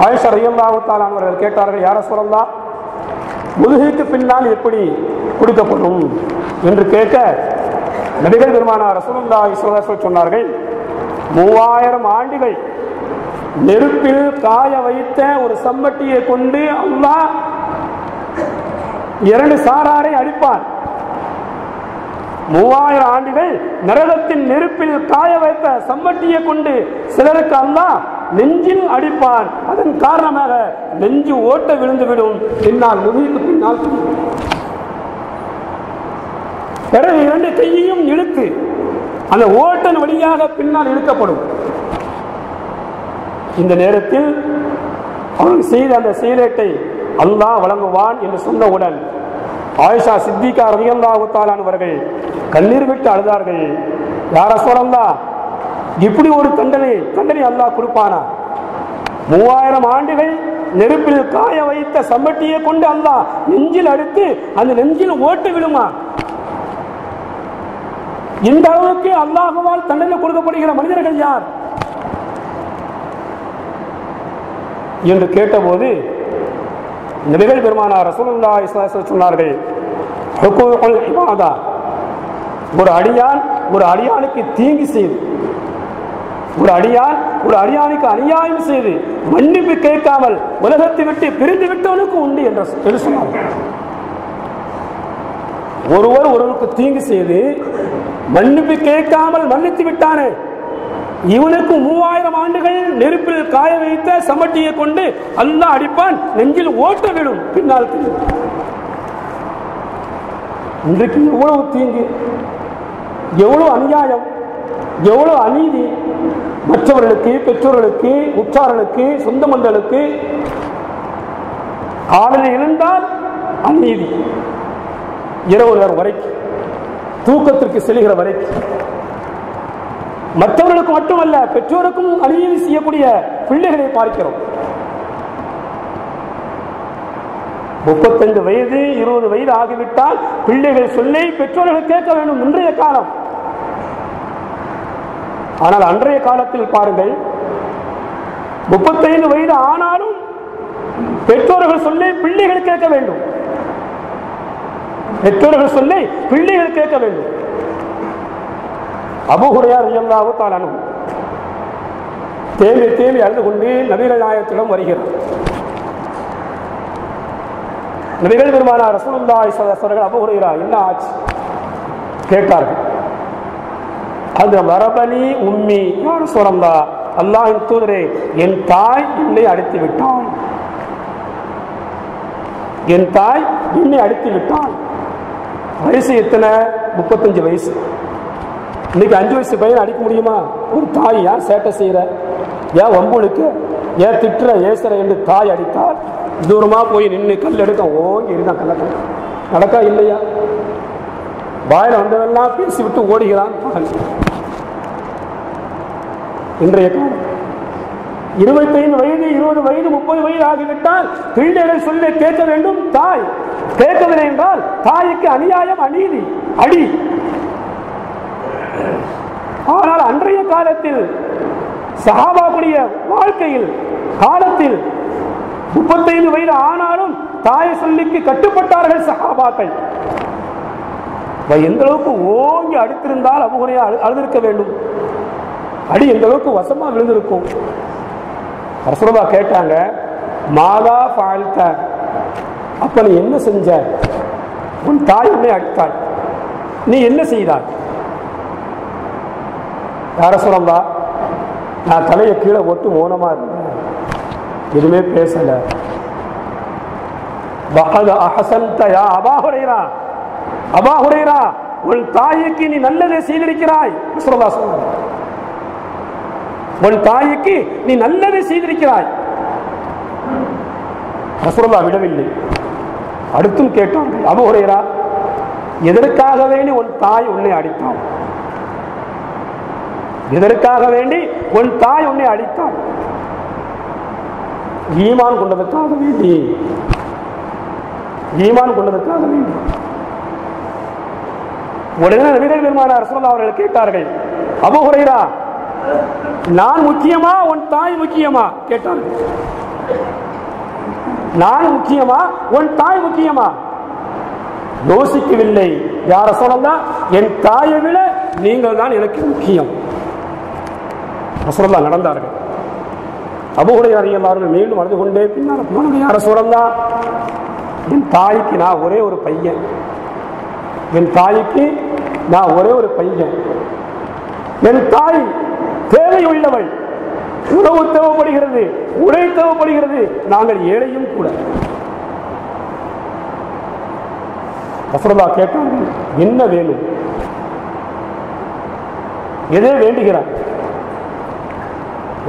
ஆயிஷா ரலியல்லாஹு தஆலா அவர்கள் கேட்டார்கள், யார சொல்லலாம், முதுகுக்கு பின்னால் எப்படி கொடுக்கப்படும் என்று கேட்க நபிகள் பெருமானார் ரசூலுல்லாஹி ஸல்லல்லாஹு அலைஹி வஸல்லம் சொன்னார்கள், 3000 ஆண்டுகள் நெருப்பில் காய வைத்த ஒரு சம்பட்டியை கொண்டு அல்லாஹ் 2 சாராரை அடிப்பான். 3000 ஆண்டுகள் நரகத்தின் நெருப்பில் காய வைத்த சம்பட்டியை கொண்டு சிலருக்கு அல்லாஹ் நெஞ்சில் அடிப்பான். அதன் காரணமாக நெஞ்சு ஓட்ட விழுந்துவிடும், பின்னால் முதுகுக்கு பின்னால் பிறகு 2 கையையும் இழுத்து அந்த ஓட்டன் வழியாக பின்னால் இழுக்கப்படும். இந்த நேரத்தில் அவர்கள் செய்த அந்த செயலேட்டை அல்லாஹ் வழங்குவான் என்று சொன்னவுடன் ஆயிஷா சித்திகா ரலியல்லாஹு தஆலா அவர்கள் கண்ணீர் விட்டு அழுதார்கள். யார சொல்லலாம், இப்படி ஒரு தண்டனை அல்லாஹ் கொடுப்பானா? 3000 ஆண்டுகள் நெருப்பில் காய வைத்த சம்பட்டியை கொண்டு அல்லாஹ் நெஞ்சில் அடித்து அந்த நெஞ்சில் ஓட்டு விடுமா? இந்த அளவுக்கு அல்லாஹ்வால் தண்டனை கொடுக்கப்படுகிற மனிதர்கள் யார் என்று கேட்டபோது நபிகள் பெருமானார் ரசூலுல்லாஹி ஸல்லல்லாஹு அலைஹி வஸல்லம் சொன்னார்கள், ஹுகூகுல் இபாதா, ஒரு அடியானுக்கு தீங்கு செய்து, ஒரு அடியானுக்கு அநியாயம் செய்து மன்னிப்பு கேட்காமல் உலகத்தை விட்டு பிரிந்து விட்டவனுக்கு உண்டு என்று சொன்னார்கள். ஒருவர் ஒருவருக்கு தீங்கு செய்து மன்னிப்பு கேட்காமல் மன்னித்து விட்டானே, இவனுக்கு 3000 ஆண்டுகள் நெருப்பில் காய வைத்த சமட்டியை கொண்டு அல்லாஹ் அடிப்பான், நெஞ்சில் ஓட்ட விடும் பின்னால். இன்றைக்கு எவ்வளவு தீங்கு, எவ்வளவு அநியாயம், எவ்வளவு அநீதி மற்றவர்களுக்கு, பெற்றோர்களுக்கு, உற்றார்களுக்கு, சொந்த மந்தர்களுக்கு. காலையில் எழுந்தால் அநீதி, இரவு நேரம் வரைக்கும், தூக்கத்திற்கு செல்கிற வரைக்கும். மற்றவர்களுக்கு மட்டுமல்ல, பெற்றோருக்கும் அநீதி செய்யக்கூடிய பிள்ளைகளை பார்க்கிறோம். 35 வயது 20 வயது ஆகிவிட்டால் பிள்ளைகள் சொல்லி பெற்றோர்கள் கேட்க வேண்டும் இன்றைய காலம். ஆனால் அன்றைய காலத்தில் பாருங்கள், 35 வயது ஆனாலும் பெற்றோர்கள் சொல்லி பிள்ளைகள் கேட்க வேண்டும். பெற்றோர்கள் சொல்லி பிள்ளைகள் கேட்க வேண்டும். அபூ ஹுரைரா ரலியல்லாஹு தஆலா அன்ஹு தேம்பி தேம்பி அழுது கொண்டு நபிகள் நாயகத்திடம் வருகிறார். நபிகள் பெருமானார் ரசூலுல்லாஹி ஸல்லல்லாஹு அலைஹி வஸல்லம் அபூ ஹுரைரா என்ன ஆச்சு கேட்டார்கள். அது வரபனி உம்மி யா ரசூலல்லாஹ், அல்லாஹ்வின் தூதரே, என் தாய் என்னை அடித்து விட்டாள், என் தாய் என்னை அடித்து விட்டாள். வயசு எத்தனை? 35 வயசு. இன்னைக்கு 5 வயசு பையன் அடிக்க முடியுமா? ஒரு தாய் ஏன் சேட்டை செய்யற, ஏன் வம்புளுக்கு, ஏன் திட்டுற, ஏசுற என்று தாய் அடித்தால் தூரமா போய் நின்று கல் எடுக்க ஓங்கி இருந்தான். கல்ல நடக்கா இல்லையா? வாயில வந்தவெல்லாம் பேசி விட்டு ஓடுகிறான். இன்றைய காலம் 25 வயது 20 வயது 30 வயது ஆகிவிட்டால் பிள்ளைகள் சொல்ல கேட்க வேண்டும். தாய் கேட்கவில்லை என்றால் தாய்க்கு அநியாயம், அநீதி, அடி. ஆனால் அன்றைய காலத்தில் சஹாபாவுடைய வாழ்க்கையில் காலத்தில் 35 வயது ஆனாலும் தாய் சொல்லிக்கு கட்டுப்பட்டார்கள் சஹாபாக்கள். எந்த அளவுக்கு ஓங்கி அடித்திருந்தால் அபூ ஹுரைரா அழுதிருக்க வேண்டும். அடி எந்த அளவுக்கு வசமா விழுந்திருக்கும். ரசூலுல்லாஹ் கேட்டாங்க, மாதா ஃபஅல்த, அப்ப நீ என்ன செஞ்ச? உன் தாய் உன்னை அடித்தாள், நீ என்ன செய்தாய்? யா ரசூலல்லாஹ், நான் தலையை கீழே போட்டு மௌனமா இருந்தேன், எதுவுமே பேசல. வகத் அஹ்சன்த யா அபூ ஹுரைரா, அபூ ஹுரைரா, உன் தாய்க்கு நீ நல்லதை செய்திருக்கிறாய். ரசூலுல்லாஹ் சொன்னாங்க, உன் தாய்க்கு நீ நல்லதை செய்திருக்கிறாய். ரசூலுல்லாஹ் விடவில்லை, அடுத்தும் கேட்டார்கள், அபூ ஹுரைரா, எதற்காக வேண்டி உன் தாய் உன்னை அடித்தாள்? எதற்காக வேண்டி உன் தாய் உன்னை அடித்தாள்? ஈமான் கொண்டதற்காக வேண்டி, ஈமான் கொண்டதற்காக வேண்டி. உடனே நபிகள் பெருமானார் ரசூலுல்லாஹ் அவர்கள் கேட்டார்கள், அபூ ஹுரைரா, நான் முக்கியமா உன் தாய் முக்கியமா கேட்டார்கள். நான் முக்கியமா உன் தாய் முக்கியமா? யோசிக்கவில்லை. யா ரசூலல்லாஹ், என் தாயை விட நீங்கள் தான் எனக்கு முக்கியம். ரசூலுல்லாஹ் நடந்தார்கள். அபூ ஹுரைரா ரலியல்லாஹு அன்ஹு மீண்டும் அழுது கொண்டே பின்னால், யா ரசூலல்லாஹ், என் தாய்க்கு நான் ஒரே ஒரு பையன், என் தாய்க்கு நான் ஒரே ஒரு பையன், என் தாய் தேவை உள்ளவள், உணவு தேவைப்படுகிறது, உடை தேவைப்படுகிறது, நாங்கள் ஏழையும் கூட. ரசூலுல்லாஹ் கேட்டார்கள், என்ன வேணும், எதை வேண்டுகிறார்?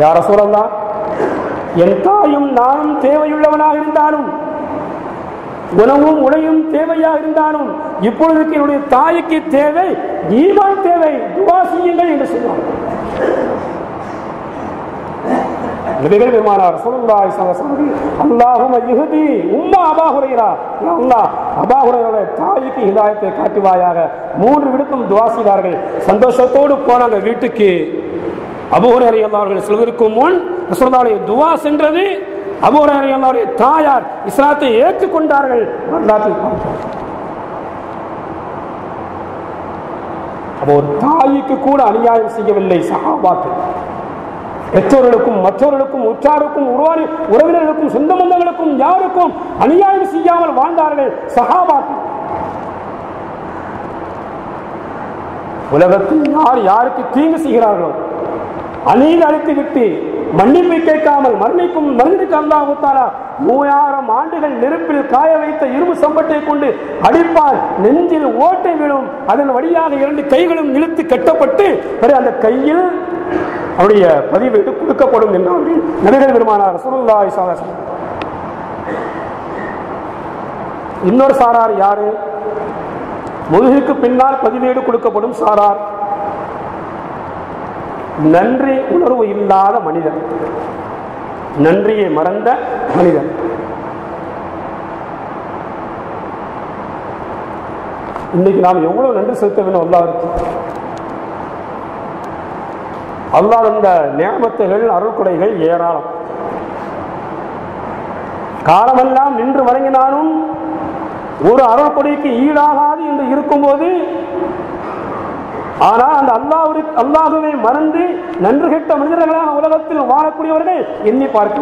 யா ரசூலல்லாஹ், என் தாயும் நானும் தேவையுள்ளவனாக இருந்தாலும், உணவும் உடையும் தேவையாக இருந்தாலும், இப்பொழுதுக்கு என்னுடைய தாய்க்கு தேவை ஈமான் தேவை, துஆ செய்யுங்கள் என்று சொன்னார். நபிகள் பெருமானார் ரசூலுல்லாஹி ஸல்லல்லாஹு அலைஹி வஸல்லம், அல்லாஹும்ம யஹ்தி உம்ம அபூ ஹுரைரா, யா அல்லாஹ், அபூ ஹுரைராவுடைய தாய்க்கு ஹிதாயத்தை காட்டுவாயாக. 3 விடுக்கும் துஆ செய்தார்கள். சந்தோஷத்தோடு போனாங்க வீட்டுக்கு. அபூ ஹுரைரா ரலியல்லாஹு அவர்கள் செல்வதற்கு முன் ரசூலுல்லாஹ்வுடைய துஆ சென்றது. அபூ ஹுரைரா ரலியல்லாஹுடைய தாயார் இஸ்லாத்தை ஏற்றுக்கொண்டார்கள். வரலாற்றில் பார்க்கிறோம். அப்போ ஒரு தாய்க்கு கூட அநியாயம் செய்யவில்லை சஹாபாக்கள். பெற்றோர்களுக்கும் மற்றவர்களுக்கும் உற்றாருக்கும் உறவினர்களுக்கும் சொந்த பந்தங்களுக்கும் யாருக்கும் அநியாயம் செய்யாமல் வாழ்ந்தார்கள் சஹாபாக்கள். உலகத்தில் யார் யாருக்கு தீங்கு செய்கிறார்களோ அநீதி அழித்து விட்டு மன்னிப்பு கேட்காமல் மரணிக்கும் மனிதனுக்கு அல்லாஹ் தஆலா 3000 ஆண்டுகள் நெருப்பில் காய வைத்த இரும்பு சம்பட்டை கொண்டு அடிப்பால், நெஞ்சில் ஓட்டை விழும், அதன் வழியாக 2 கைகளும் இழுத்து கட்டப்பட்டு அந்த கையில் அவருடைய பதிவேடு கொடுக்கப்படும் என்றார்கள் நபிகள் பெருமானார் ரசூலுல்லாஹி ஸல்லல்லாஹு அலைஹி வஸல்லம். இன்னொரு சாரார் யாரு? முதுகுக்கு பின்னால் பதிவேடு கொடுக்கப்படும் சாரார் நன்றி உணர்வு இல்லாத மனிதன், நன்றியை மறந்த மனிதன். இன்னைக்கு நாம் எவ்வளவு நன்றி செலுத்த வேண்டும் அல்லாஹ்வுக்கு. அல்லாஹ் இந்த நியமத்துகள் அருள்கொடைகள் ஏராளம். காலமெல்லாம் நின்று வழங்கினாலும் ஒரு அருள்கொடைக்கு ஈடாகாது என்று இருக்கும்போது, ஆனால் அந்த அல்லாஹ்வை மறந்து நன்றி கெட்ட மனிதர்களாக உலகத்தில் வாழக்கூடியவர்கள் எண்ணி பார்க்க.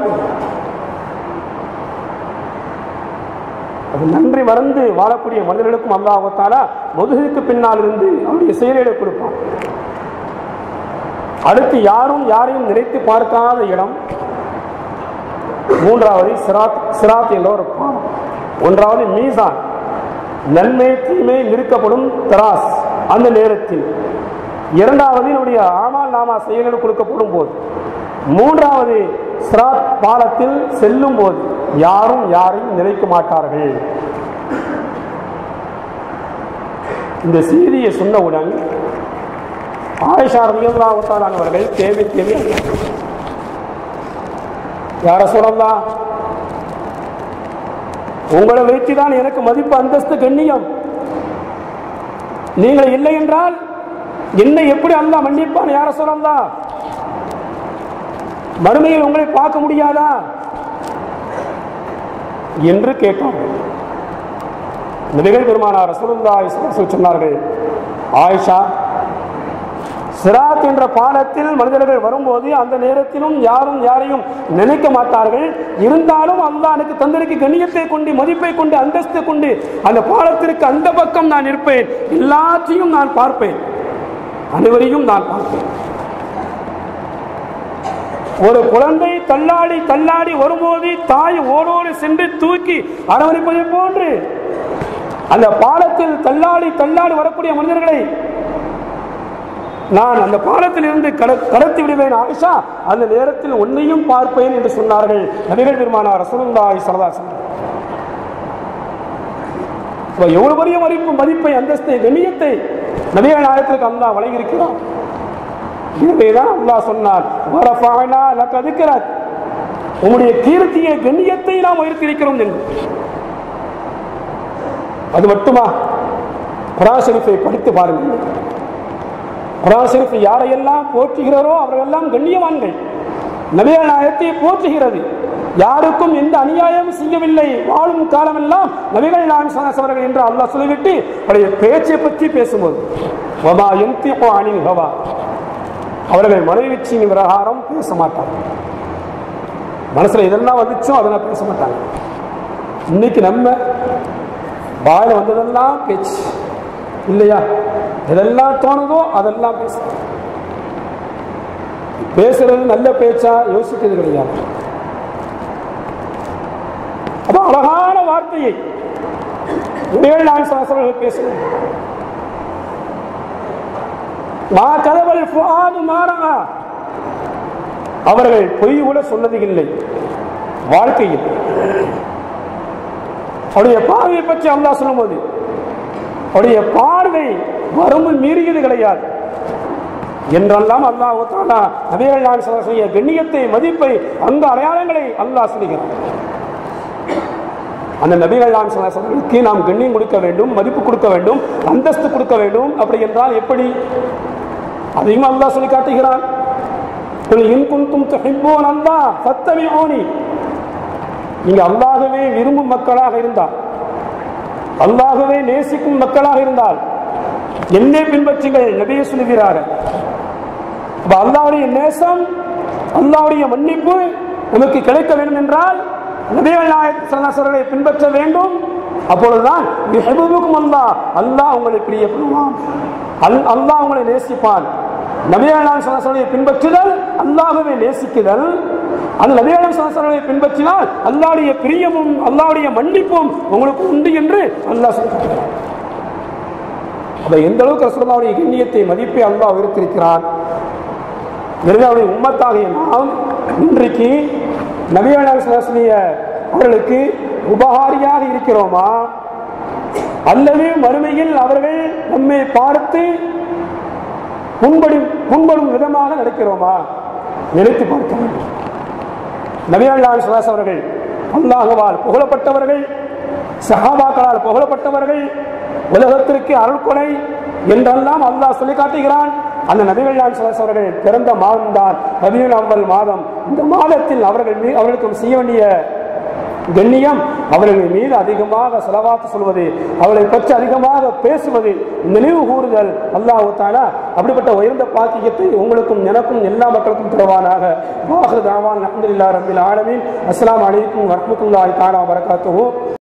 நன்றி மறந்து வாழக்கூடிய மனிதர்களுக்கும் அல்லாஹ் தஆலா முதுகுக்கு பின்னால் இருந்து அவருடைய செயலை கொடுப்பான். அடுத்து யாரும் யாரையும் நினைத்து பார்க்காத இடம். மூன்றாவது சிராத் என்ற ஒரு பாடம். ஒன்றாவது மீசான், நன்மை தீமை நிறுக்கப்படும் தராஸ் அந்த நேரத்தில். இரண்டாவது நம்முடைய ஆமால் நாமா செயல்கள் கொடுக்கப்படும் போது. மூன்றாவது சிராத் பாலத்தில் செல்லும் போது யாரும் யாரையும் நினைக்க மாட்டார்கள். இந்த செய்தியை சொன்னவுடன் ஆயிஷா ரலியல்லாஹு தஆலா அவர்கள் தேவை யார சொல்லலாம், உங்களை வைத்துதான் எனக்கு மதிப்பு அந்தஸ்து கண்ணியம், நீங்கள் இல்லை என்றால் என்னை எப்படி அல்லாஹ் மன்னிப்பான் யார சொல்லலாம், மறுமையில் உங்களை பார்க்க முடியாதா என்று கேட்டார். நபிகள் பெருமானார் ரசூலுல்லாஹி ஸல்லல்லாஹு அலைஹி வஸல்லம் சொன்னார்கள், ஆயிஷா, சிராத் என்ற பாலத்தில் மனிதர்கள் வரும்போது அந்த நேரத்திலும் யாரும் யாரையும் நினைக்க மாட்டார்கள். இருந்தாலும் அல்லாஹ் எனக்கு தந்திருக்கு கண்ணியத்தை கொண்டு, மதிப்பை கொண்டு, அந்தஸ்தை கொண்டு அந்த பாலத்திற்கு அந்த பக்கம் நான் இருப்பேன், எல்லாத்தையும் நான் பார்ப்பேன், அனைவரையும் நான் பார்ப்பேன். ஒரு குழந்தை தள்ளாடி தள்ளாடி வரும்போது தாய் ஓடோடு சென்று தூக்கி அரவணைப்பதை போன்று அந்த பாலத்தில் தள்ளாடி தள்ளாடி வரக்கூடிய மனிதர்களை நான் அந்த பாலத்தில் இருந்து கடத்தி விடுவேன் ஆயிஷா, அந்த நேரத்தில் உன்னையும் பார்ப்பேன் என்று சொன்னார்கள் நபிகள் பெருமானார் ரசூலுல்லாஹி ஸல்லல்லாஹு அலைஹி வஸல்லம். எவ்வளவு பெரிய மதிப்பை அந்தஸ்தை கண்ணியத்தை நபிகள் நாயகத்திற்கு அல்லாஹ் வழங்கியிருக்கிறான். இதுதான் அல்லாஹ் சொன்னார், வரஃபஅனா லக திக்ரக், உம்முடைய கீர்த்தியை கண்ணியத்தை நாம் உயர்த்தியிருக்கிறோம் என்று. அது மட்டுமா, குர்ஆன் ஷரீஃபை படித்து பாருங்கள். குர்ஆன் ஷரீஃப் யாரையெல்லாம் போற்றுகிறாரோ அவர்களெல்லாம் கண்ணியவான்கள். நபிகள் நாயகத்தை போற்றுகிறது, யாருக்கும் எந்த அநியாயமும் செய்யவில்லை, வாழும் காலமெல்லாம் நபிகள் நாயகம் என்று அல்லாஹ் சொல்லிவிட்டு அவருடைய பேச்சை பற்றி பேசும்போது வமா யன்திகு அனில் ஹவா, அவர்கள் மனவீழ்ச்சியின் பிரகாரம் பேச மாட்டாங்க. மனசுல இதெல்லாம் வந்துச்சோ அதெல்லாம் பேச மாட்டாங்க. இன்னைக்கு நம்ம வாயில வந்ததெல்லாம் பேச்சு இல்லையா, எதெல்லாம் தோணுதோ அதெல்லாம் பேசுறது நல்ல பேச்சா யோசிக்கிறது கிடையாது. அப்ப அழகான வார்த்தையை பேசுவோம். அவர்கள் பொய் கூட சொன்னது இல்லை வாழ்க்கையில். அவருடைய பார்வையை பற்றி அல்லாஹ் சொல்லும்போது அவருடைய பார்வை வரம்பு மீறியது கிடையாது என்றெல்லாம் அல்லாஹ் தஆலா நபிகள் நாயகம் ஸல்லல்லாஹு அலைஹி வஸல்லம் கண்ணியத்தை மதிப்பை அந்த அடையாளங்களை அல்லாஹ் சொல்லுகிறார். அந்த நபிகள் நாயகம் ஸல்லல்லாஹு அலைஹி வஸல்லுக்கு நாம் கண்ணியம் கொடுக்க வேண்டும், மதிப்பு கொடுக்க வேண்டும், அந்தஸ்து கொடுக்க வேண்டும். அப்படி என்றால் எப்படி? அதையும் அல்லாஹ் சொல்லி காட்டுகிறான். இன் குன்தும் துஹிப்பூன அல்லாஹ் ஃபத்தபிஊனி, நீங்க அல்லாஹ்வை விரும்பும் மக்களாக இருந்தால், அல்லாஹ்வை நேசிக்கும் மக்களாக இருந்தால் என்னை பின்பற்றுங்கள் நபியே சொல்கிறார்கள். அல்லாஹ்வுடைய நேசம், அல்லாஹ்வுடைய மன்னிப்பு நமக்கு கிடைக்க வேண்டும் என்றால் நபிகள் நாயகம் ஸல்லல்லாஹு அலைஹி வஸல்லம் பின்பற்ற வேண்டும். அப்பொழுதுதான் அல்லாஹ் உங்களை பிரியப்படுவான், அல்லாஹ் உங்களை நேசிப்பான். நபிகள் ஸல்லல்லாஹு பின்பற்றுதல் அல்லாஹ்வை நேசிக்குதல், அந்த நபிகள் ஸல்லல்லாஹு பின்பற்றினால் அல்லாஹ்வுடைய பிரியமும் அல்லாஹ்வுடைய மன்னிப்பும் உங்களுக்கு உண்டு என்று அல்லாஹ் சொல்கிறார். அப்ப எந்த அளவுக்கு ரசூலுல்லாஹ்வுடைய கண்ணியத்தை மதிப்பை அல்லாஹ் உயர்த்திருக்கிறான். எனவே அவருடைய உம்மத்தாகிய நாம் இன்றைக்கு நபிகள் ஸல்லல்லாஹு அவர்களுக்கு உபகாரியாக இருக்கிறோமா, அல்லது மறுமையில் அவர்கள் நம்மை பார்த்து புண்படும் விதமாக நடக்கிறோமா நினைத்து பார்க்க வேண்டும். நபிகள் ஸல்லல்லாஹு அவர்கள் அல்லாஹ்வால் புகழப்பட்டவர்கள், சஹாபாக்களால் புகழப்பட்டவர்கள், உலகத்திற்கு அருள்கொடை என்றெல்லாம் அல்லாஹ் சொல்லி காட்டுகிறான். அந்த நபிகள் ஸல்லல்லாஹு அவர்கள் பிறந்த மாதம் தான் ரபியுல் அவ்வல் மாதம். இந்த மாதத்தில் அவர்களுக்கு செய்ய வேண்டிய கண்ணியம், அவர்கள் மீது அதிகமாக ஸலவாத் சொல்வது, அவளை பற்றி அதிகமாக பேசுவது, நினைவு கூறுதல். அல்லாஹ் தஆலா அப்படிப்பட்ட உயர்ந்த பாக்கியத்தை உங்களுக்கும் எனக்கும் எல்லா மக்களுக்கும் தருவானாக. வாஹிரு தஅவானா அல்ஹம்துலில்லாஹி ரப்பில் ஆலமீன். அஸ்ஸலாமு அலைக்கும் வரஹ்மத்துல்லாஹி தஆலா வபரகாத்துஹு.